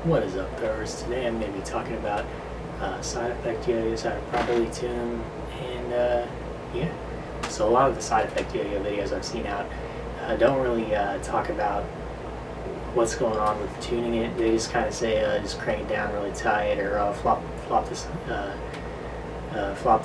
What is up, throwers? Today I'm going to be talking about side effect yo-yos, how to properly tune them, and yeah. So a lot of the side effect yo-yo videos I've seen out don't really talk about what's going on with tuning it. They just kind of say just crank it down really tight, or flop the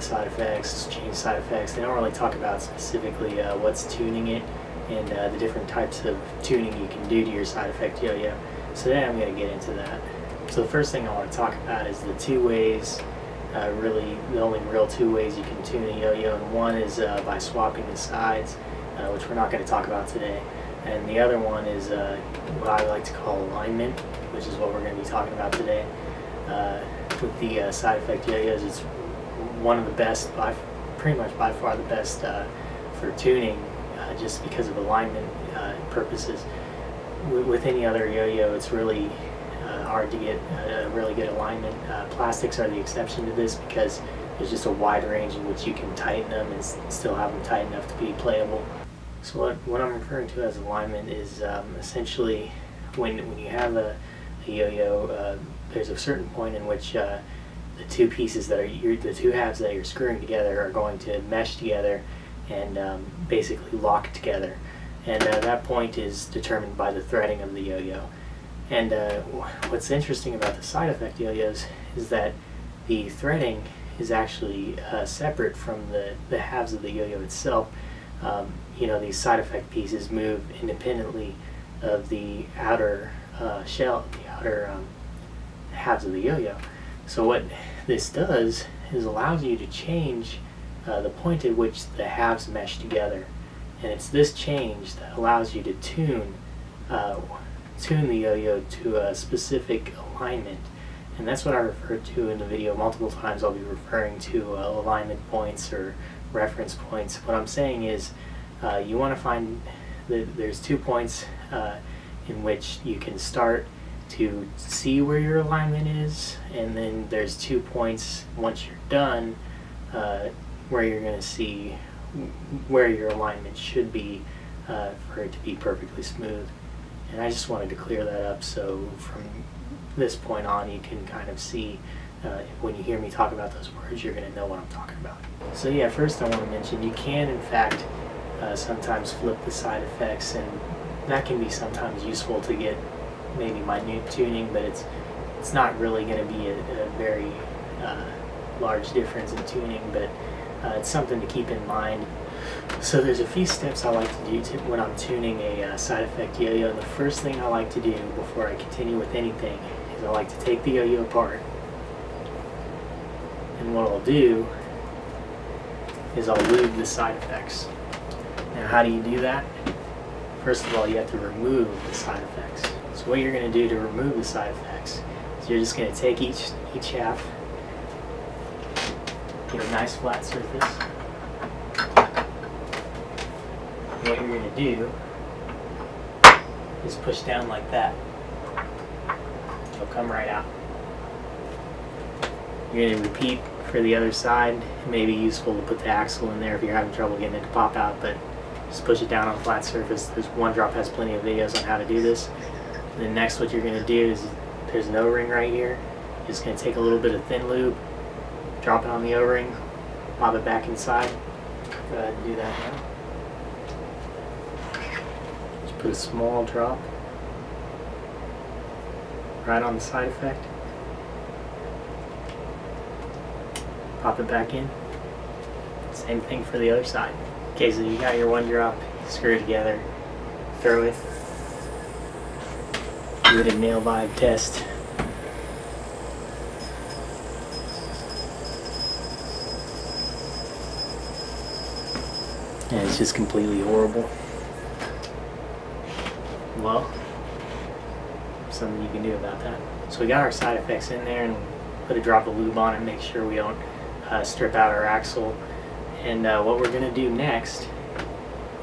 side effects, change side effects. They don't really talk about specifically what's tuning it and the different types of tuning you can do to your side effect yo-yo. So today I'm going to get into that. So the first thing I want to talk about is the two ways, really the only real two ways you can tune a yo-yo, and one is by swapping the sides, which we're not going to talk about today, and the other one is what I like to call alignment, which is what we're going to be talking about today. With the side effect yo-yos, it's one of the best, pretty much by far the best for tuning, just because of alignment purposes. With any other yo-yo, it's really hard to get a really good alignment. Plastics are the exception to this because there's just a wide range in which you can tighten them and still have them tight enough to be playable. So what I'm referring to as alignment is essentially when you have a yo-yo, there's a certain point in which the two pieces that are the two halves that you're screwing together are going to mesh together and basically lock together. And that point is determined by the threading of the yo-yo. And what's interesting about the side effect yo-yos is that the threading is actually separate from the halves of the yo-yo itself. These side effect pieces move independently of the outer shell, the outer halves of the yo-yo. So what this does is allows you to change the point at which the halves mesh together. And it's this change that allows you to tune the yo-yo to a specific alignment. And that's what I referred to in the video multiple times. I'll be referring to alignment points or reference points. What I'm saying is you want to find that there's 2 points in which you can start to see where your alignment is, and then there's 2 points once you're done where you're going to see where your alignment should be for it to be perfectly smooth. And I just wanted to clear that up so from this point on you can kind of see when you hear me talk about those words, you're going to know what I'm talking about. So yeah, first I want to mention you can in fact sometimes flip the side effects, and that can be sometimes useful to get maybe minute tuning, but it's not really going to be a very large difference in tuning, but it's something to keep in mind. So there's a few steps I like to do when I'm tuning a side effect yo-yo. And the first thing I like to do before I continue with anything is I like to take the yo-yo apart. And what I'll do is I'll lube the side effects. Now how do you do that? First of all, you have to remove the side effects. So what you're going to do to remove the side effects is you're just going to take each half, get a nice flat surface. What you're going to do is push down like that. It'll come right out. You're going to repeat for the other side. It may be useful to put the axle in there if you're having trouble getting it to pop out, but just push it down on a flat surface. One Drop has plenty of videos on how to do this. And then next what you're going to do is there's an O-ring right here. You're just going to take a little bit of thin lube, drop it on the O-ring, pop it back inside. Go ahead and do that now. Just put a small drop right on the side effect. Pop it back in. Same thing for the other side. Okay, so you got your one drop, screw it together, throw it, do it a nail vibe test. And it's just completely horrible. Well, something you can do about that. So we got our side effects in there and put a drop of lube on it, make sure we don't strip out our axle. And what we're going to do next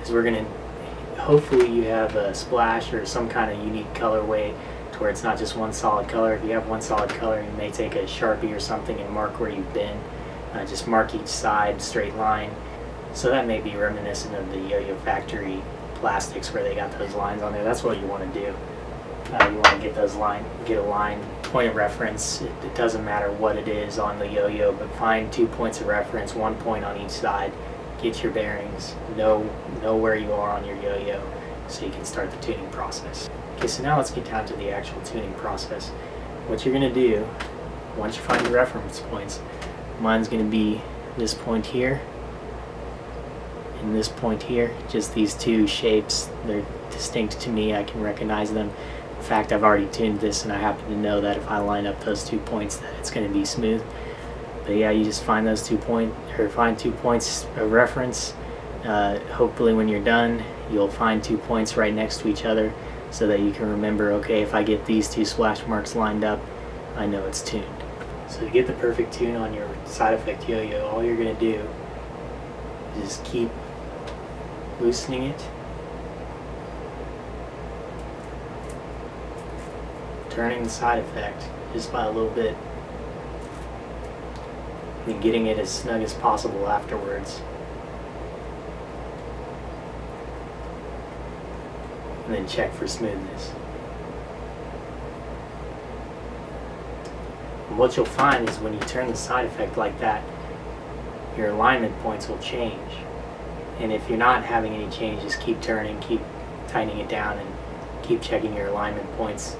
is we're going to, hopefully you have a splash or some kind of unique colorway to where it's not just one solid color. If you have one solid color, you may take a Sharpie or something and mark where you've been. Just mark each side, straight line. So that may be reminiscent of the Yo-Yo Factory plastics where they got those lines on there. That's what you want to do. You want to get a line point of reference. It doesn't matter what it is on the yo-yo, but find 2 points of reference, 1 point on each side. Get your bearings, know where you are on your yo-yo, so you can start the tuning process. Okay, so now let's get down to the actual tuning process. What you're going to do, once you find your reference points, mine's going to be this point here and this point here, just these two shapes. They're distinct to me, I can recognize them. In fact, I've already tuned this and I happen to know that if I line up those 2 points that it's going to be smooth. But yeah, you just find those 2 points of reference. Hopefully when you're done, you'll find 2 points right next to each other so that you can remember, okay, if I get these 2 splash marks lined up, I know it's tuned. So to get the perfect tune on your side effect yo-yo, all you're going to do is just keep loosening it, turning the side effect just by a little bit, and getting it as snug as possible afterwards. And then check for smoothness. And what you'll find is when you turn the side effect like that, your alignment points will change. And if you're not having any changes, keep turning, keep tightening it down, and keep checking your alignment points.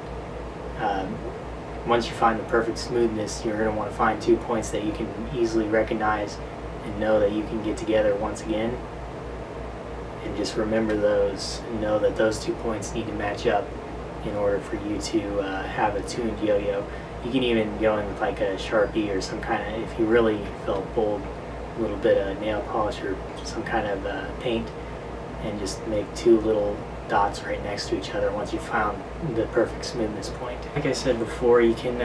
Once you find the perfect smoothness, you're going to want to find 2 points that you can easily recognize and know that you can get together once again. And just remember those and know that those 2 points need to match up in order for you to have a tuned yo-yo. You can even go in with like a Sharpie or some kind of, if you really felt bold, a little bit of nail polish or some kind of paint, and just make 2 little dots right next to each other once you found the perfect smoothness point. Like I said before, you can,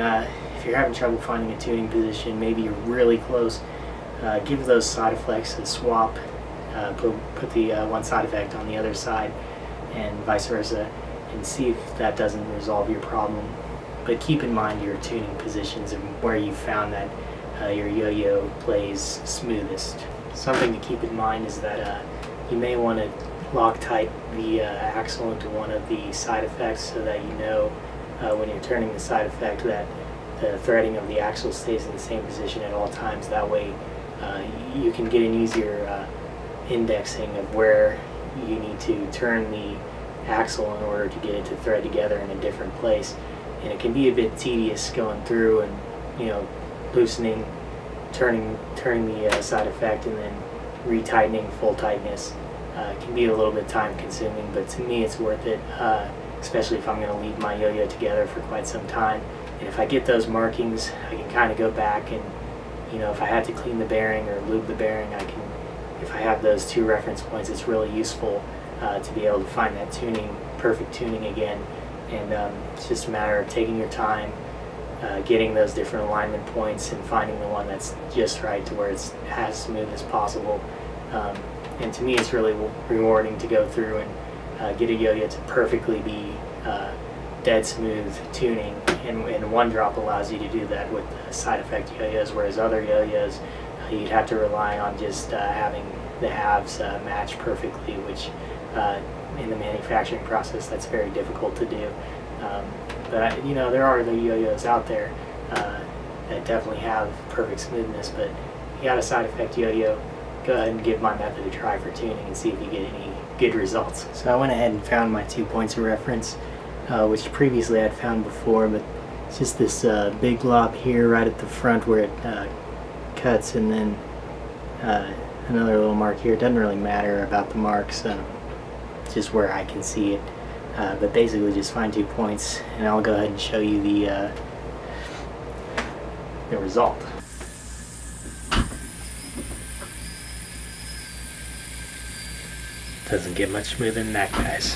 if you're having trouble finding a tuning position, maybe you're really close, give those side effects a swap. Put the one side effect on the other side and vice versa, and see if that doesn't resolve your problem. But keep in mind your tuning positions and where you found that your yo-yo plays smoothest. Something to keep in mind is that you may want to Loctite the axle into one of the side effects so that you know when you're turning the side effect that the threading of the axle stays in the same position at all times. That way you can get an easier indexing of where you need to turn the axle in order to get it to thread together in a different place. And it can be a bit tedious going through and, you know, loosening, turning the side effect and then retightening full tightness. It can be a little bit time consuming, but to me it's worth it, especially if I'm going to leave my yo-yo together for quite some time. And if I get those markings, I can kind of go back and, you know, if I had to clean the bearing or lube the bearing, I can, if I have those 2 reference points, it's really useful to be able to find that tuning, perfect tuning again. And it's just a matter of taking your time, getting those different alignment points and finding the one that's just right to where it's as smooth as possible. And to me, it's really rewarding to go through and get a yo-yo to perfectly be dead smooth tuning. And one drop allows you to do that with the side effect yo-yos, whereas other yo-yos, you'd have to rely on just having the halves match perfectly, which in the manufacturing process, that's very difficult to do. But you know, there are the yo-yos out there that definitely have perfect smoothness, but if you got a side effect yo-yo, go ahead and give my method a try for tuning and see if you get any good results. So I went ahead and found my 2 points of reference, which previously I'd found before, but it's just this big lob here right at the front where it cuts, and then another little mark here. It doesn't really matter about the marks, just where I can see it. But basically just find 2 points, and I'll go ahead and show you the result. Doesn't get much smoother than that, guys.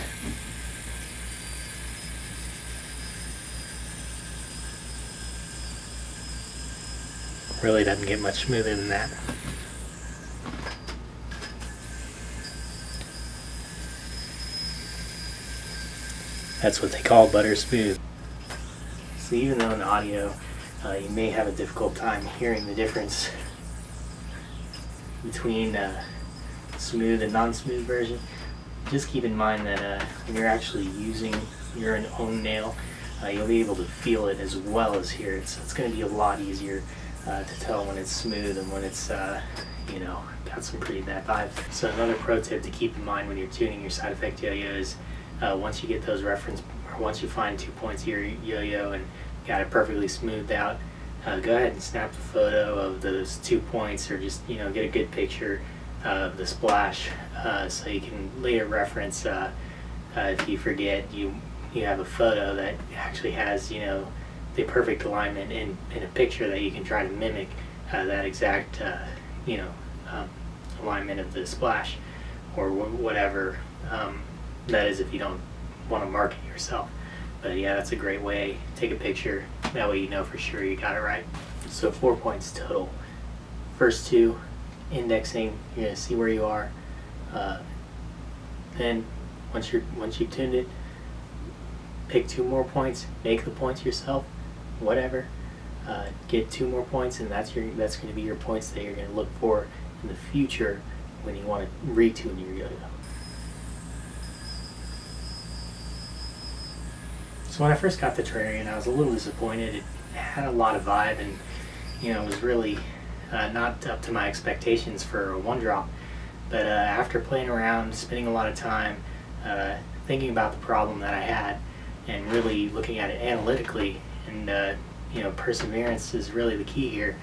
Really doesn't get much smoother than that. That's what they call butter smooth. So even though in audio you may have a difficult time hearing the difference between smooth and non-smooth version, just keep in mind that when you're actually using your own nail, you'll be able to feel it as well as hear it. So it's going to be a lot easier to tell when it's smooth and when it's you know, got some pretty bad vibes. So another pro tip to keep in mind when you're tuning your side effect yo-yo is once you get those reference, or once you find 2 points of your yo-yo and got it perfectly smoothed out, go ahead and snap a photo of those 2 points, or just, you know, get a good picture of the splash so you can later reference if you forget, you have a photo that actually has, you know, the perfect alignment in a picture that you can try to mimic that exact you know, alignment of the splash, or whatever that is, if you don't want to mark it yourself. But yeah, that's a great way. Take a picture, that way you know for sure you got it right. So 4 points total. First 2, indexing, you're going to see where you are. Then once you've tuned it, pick 2 more points, make the points yourself, whatever. Get 2 more points, and that's going to be your points that you're going to look for in the future when you want to retune your yo-yo. So when I first got the Terrarian, I was a little disappointed. It had a lot of vibe, and you know, it was really not up to my expectations for a 1-drop. But after playing around, spending a lot of time thinking about the problem that I had, and really looking at it analytically, and you know, perseverance is really the key here.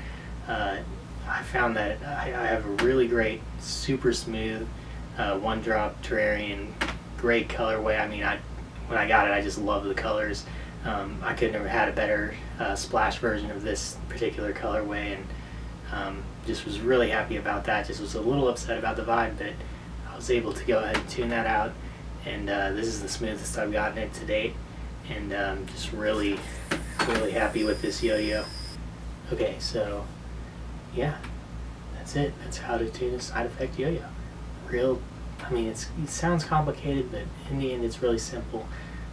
I found that I have a really great, super smooth 1-drop Terrarian, great colorway. I mean, when I got it, I just love the colors. I couldn't have had a better splash version of this particular colorway, and just was really happy about that. Just was a little upset about the vibe, but I was able to go ahead and tune that out, and this is the smoothest I've gotten it to date, and just really happy with this yo-yo. Okay, so yeah, that's it. That's how to tune a side effect yo-yo. I mean, it sounds complicated, but in the end it's really simple.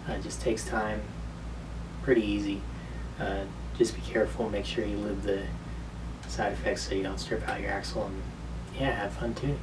It just takes time, pretty easy. Just be careful, make sure you live the side effects so you don't strip out your axle, and yeah, have fun tuning.